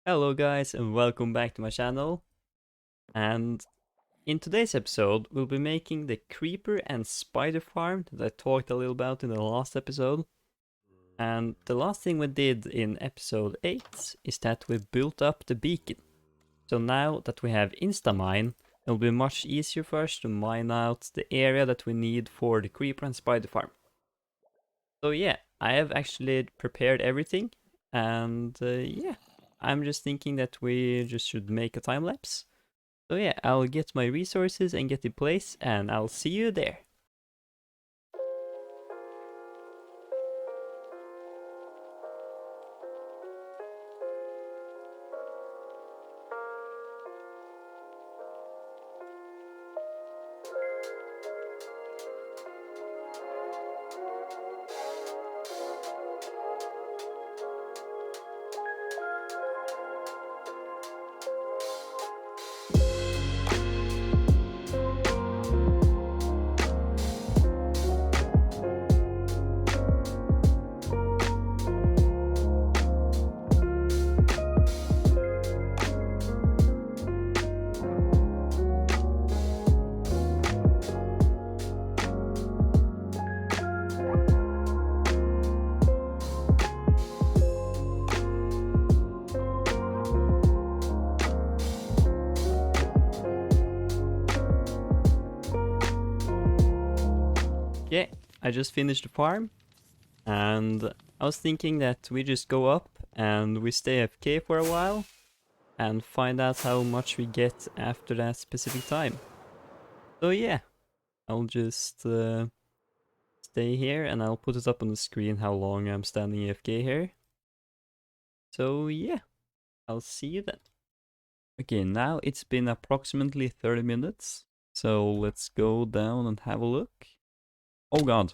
Hello guys and welcome back to my channel. And in today's episode we'll be making the creeper and spider farm that I talked a little about in the last episode. And the last thing we did in episode 8 is that we built up the beacon. So now that we have Instamine, it'll be much easier for us to mine out the area that we need for the creeper and spider farm. So yeah, I have actually prepared everything, and yeah, I'm just thinking that we just should make a time lapse. So yeah, I'll get my resources and get in place, and I'll see you there. Yeah, I just finished the farm, and I was thinking that we just go up and we stay AFK for a while and find out how much we get after that specific time. So yeah, I'll just stay here and I'll put it up on the screen how long I'm standing AFK here. So yeah, I'll see you then. Okay, now it's been approximately 30 minutes. So let's go down and have a look. Oh god.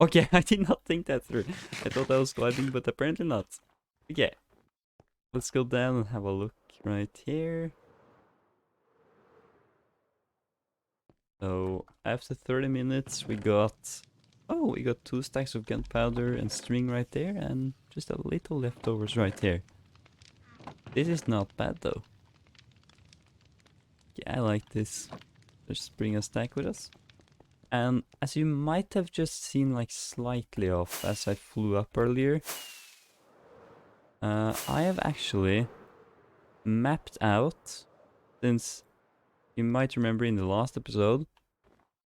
Okay, I did not think that through. I thought I was gliding, but apparently not. Okay, let's go down and have a look right here. So after 30 minutes we got... Oh, we got 2 stacks of gunpowder and string right there, and just a little leftovers right here. This is not bad though. Yeah, I like this. Just bring a stack with us. And as you might have just seen like slightly off as I flew up earlier, I have actually mapped out, since you might remember in the last episode,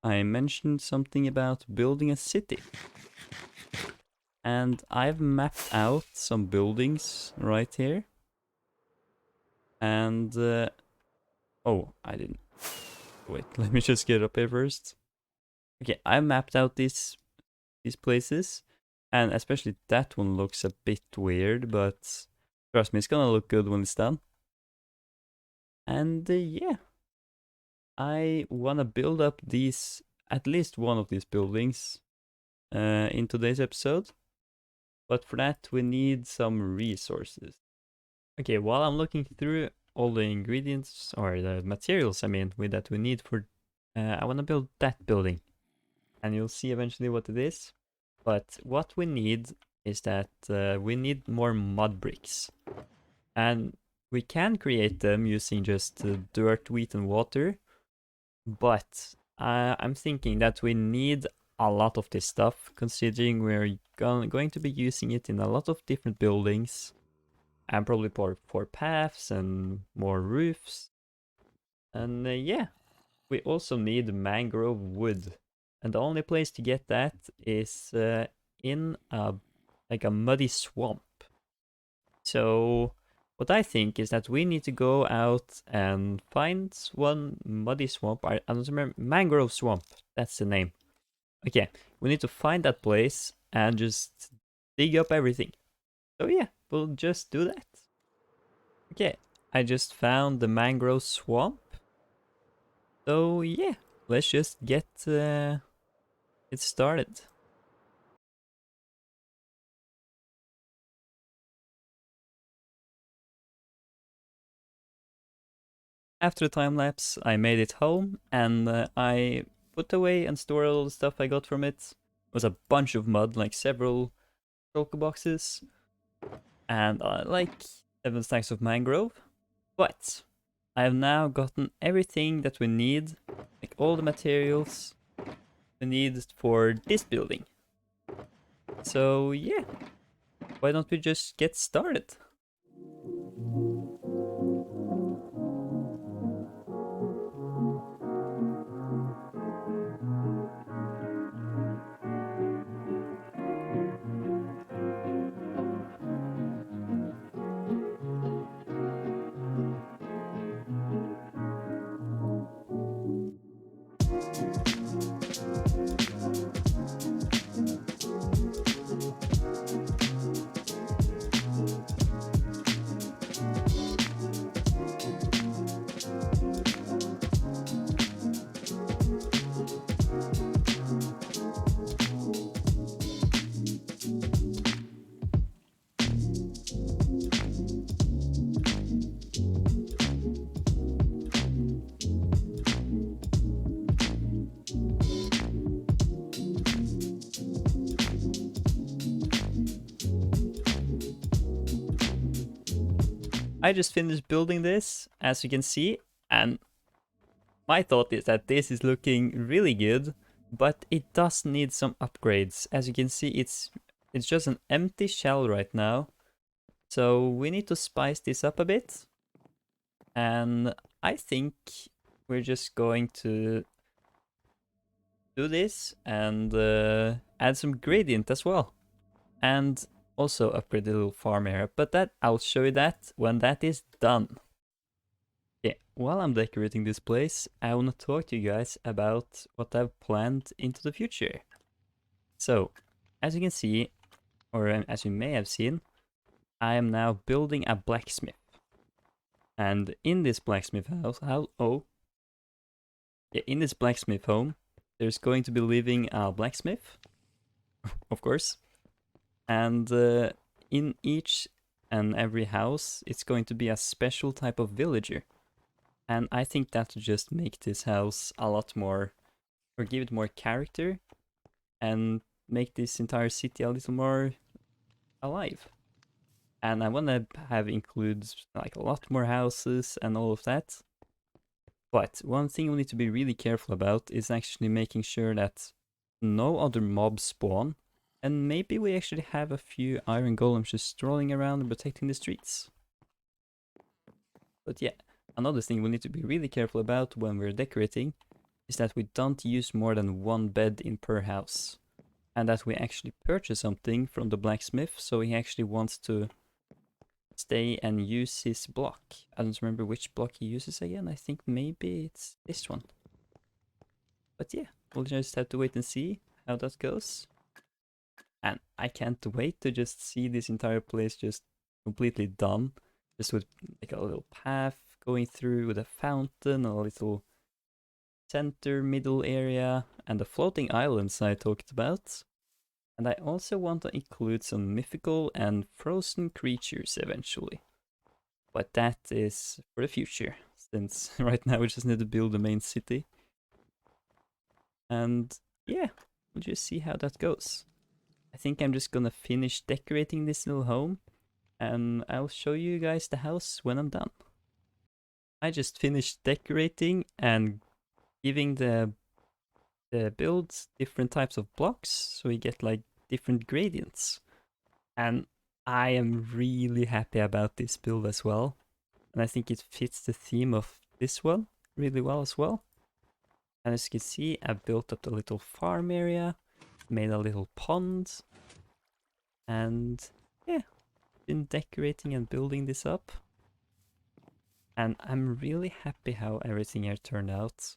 I mentioned something about building a city. And I've mapped out some buildings right here. And, oh, I didn't. Wait, let me just get up here first. Okay, I mapped out these places, and especially that one looks a bit weird, but trust me, it's gonna look good when it's done. And yeah, I wanna build up these, at least one of these buildings in today's episode, but for that we need some resources. Okay, while I'm looking through all the ingredients, or the materials I mean, that we need for, I wanna build that building, and you'll see eventually what it is. But what we need is that we need more mud bricks. And we can create them using just dirt, wheat, and water. But I'm thinking that we need a lot of this stuff, considering we're going to be using it in a lot of different buildings. And probably for paths and more roofs. And yeah, we also need mangrove wood. And the only place to get that is in like a muddy swamp. So what I think is that we need to go out and find one muddy swamp. I don't remember, mangrove swamp. That's the name. Okay, we need to find that place and just dig up everything. So yeah, we'll just do that. Okay, I just found the mangrove swamp. So yeah, let's just get it started. After the time lapse, I made it home, and I put away and stored all the stuff I got from it. It was a bunch of mud, like several shulker boxes, and like 7 stacks of mangrove. But I have now gotten everything that we need, like all the materials we need for this building. So yeah, why don't we just get started? I just finished building this, as you can see, and my thought is that this is looking really good, but it does need some upgrades. As you can see, it's just an empty shell right now. So we need to spice this up a bit. And I think we're just going to do this and add some gradient as well. And also upgrade the little farm area. But that I'll show you that when that is done. Okay, while I'm decorating this place, I want to talk to you guys about what I've planned into the future. So, as you can see, or as you may have seen, I am now building a blacksmith. And in this blacksmith house, in this blacksmith home, there's going to be living a blacksmith, of course. And in each and every house, it's going to be a special type of villager. And I think that will just make this house a lot more, or give it more character, and make this entire city a little more alive. And I want to have includes like a lot more houses and all of that. But one thing we need to be really careful about is actually making sure that no other mobs spawn, and maybe we actually have a few iron golems just strolling around and protecting the streets. But yeah, another thing we need to be really careful about when we're decorating is that we don't use more than one bed in per house. And that we actually purchase something from the blacksmith, so he actually wants to stay and use his block. I don't remember which block he uses again. I think maybe it's this one. But yeah, we'll just have to wait and see how that goes. And I can't wait to just see this entire place just completely done. Just with like a little path going through with a fountain, a little center middle area, and the floating islands I talked about. And I also want to include some mythical and frozen creatures eventually. But that is for the future, since right now we just need to build the main city. And yeah, we'll just see how that goes. I think I'm just gonna finish decorating this little home, and I'll show you guys the house when I'm done. I just finished decorating and giving the builds different types of blocks, so we get like different gradients. And I am really happy about this build as well. And I think it fits the theme of this one really well as well. And as you can see, I built up the little farm area, made a little pond, and yeah, been decorating and building this up. And I'm really happy how everything here turned out.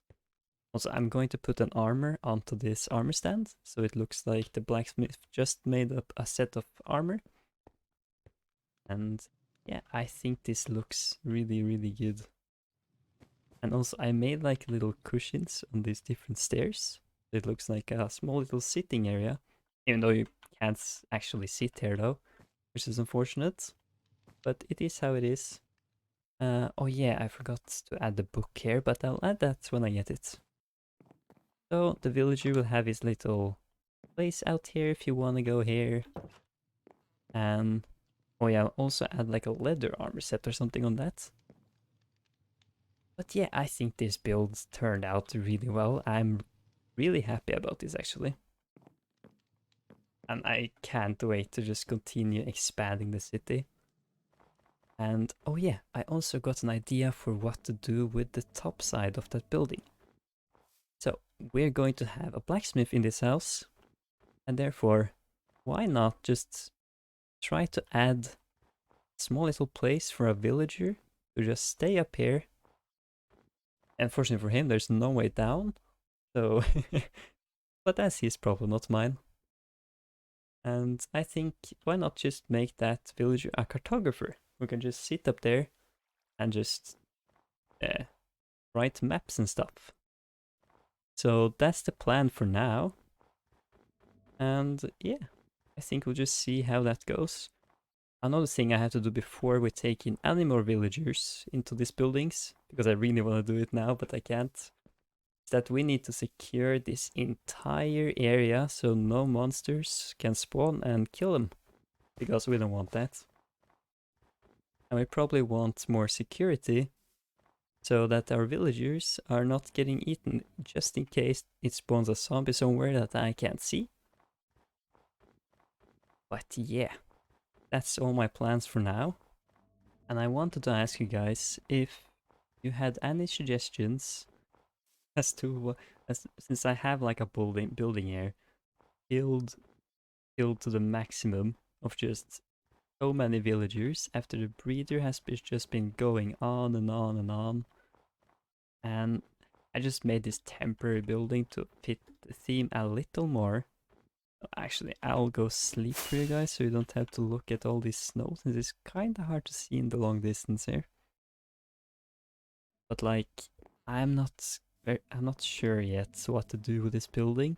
Also, I'm going to put an armor onto this armor stand, so it looks like the blacksmith just made up a set of armor. And yeah, I think this looks really, really good. And also I made like little cushions on these different stairs. It looks like a small little sitting area, even though you can't actually sit here though, which is unfortunate. But it is how it is. Oh yeah, I forgot to add the book here, but I'll add that when I get it. So the villager will have his little place out here if you want to go here. And Oh yeah, also add like a leather armor set or something on that. But yeah, I think this build turned out really well. I'm really happy about this actually. And I can't wait to just continue expanding the city. And oh yeah, I also got an idea for what to do with the top side of that building. So we're going to have a blacksmith in this house, and therefore, why not just try to add a small little place for a villager to just stay up here. Unfortunately for him, there's no way down, so but that's his problem, not mine. And I think why not just make that villager a cartographer who can just sit up there and just uh, write maps and stuff. So that's the plan for now. And yeah, I think we'll just see how that goes. Another thing I have to do before we take in any more villagers into these buildings, because I really want to do it now, but I can't, is that we need to secure this entire area so no monsters can spawn and kill them, because we don't want that. And we probably want more security so that our villagers are not getting eaten, just in case it spawns a zombie somewhere that I can't see. But yeah, that's all my plans for now. And I wanted to ask you guys if you had any suggestions as to since I have like a building here, build to the maximum of just so many villagers after the breeder has just been going on and on and on. And I just made this temporary building to fit the theme a little more. Actually, I'll go sleep for you guys so you don't have to look at all these snows. It's kind of hard to see in the long distance here. But like, I'm not I'm not sure yet what to do with this building.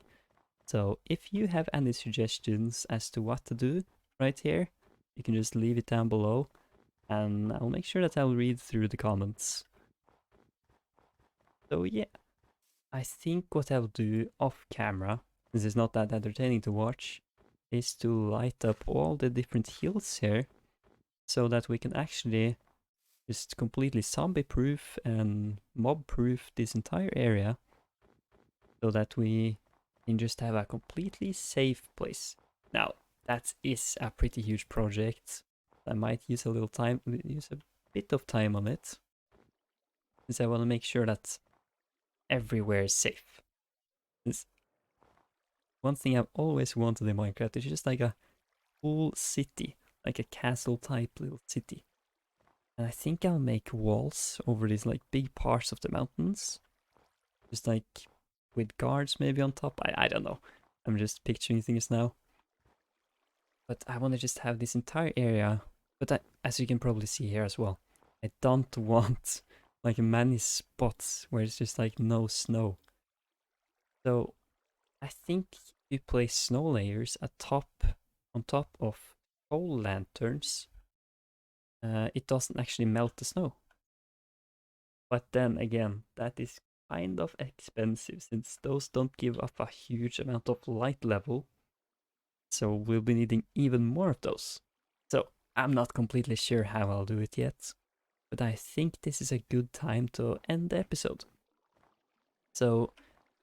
So if you have any suggestions as to what to do right here, you can just leave it down below, and I'll make sure that I'll read through the comments. So yeah, I think what I'll do off camera, since it's not that entertaining to watch, is to light up all the different hills here, so that we can actually just completely zombie proof and mob proof this entire area, so that we can just have a completely safe place. Now, that is a pretty huge project. I might use a little time, use a bit of time on it, since I want to make sure that everywhere is safe. Since one thing I've always wanted in Minecraft is just like a full city, like a castle type little city. And I think I'll make walls over these like big parts of the mountains, just like with guards maybe on top. I don't know. I'm just picturing things now. But I want to just have this entire area. But as you can probably see here as well, I don't want like many spots where it's just like no snow. So I think we place snow layers on top of coal lanterns. It doesn't actually melt the snow. But then again, that is kind of expensive since those don't give off a huge amount of light level. So we'll be needing even more of those. So I'm not completely sure how I'll do it yet, but I think this is a good time to end the episode. So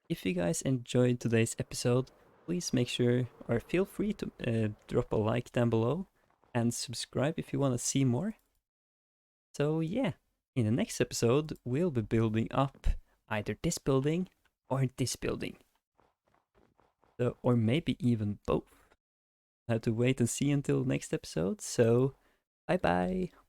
if you guys enjoyed today's episode, please make sure or feel free to drop a like down below and subscribe if you want to see more. So yeah, in the next episode, we'll be building up either this building or this building. So, or maybe even both. I have to wait and see until next episode. So, bye bye.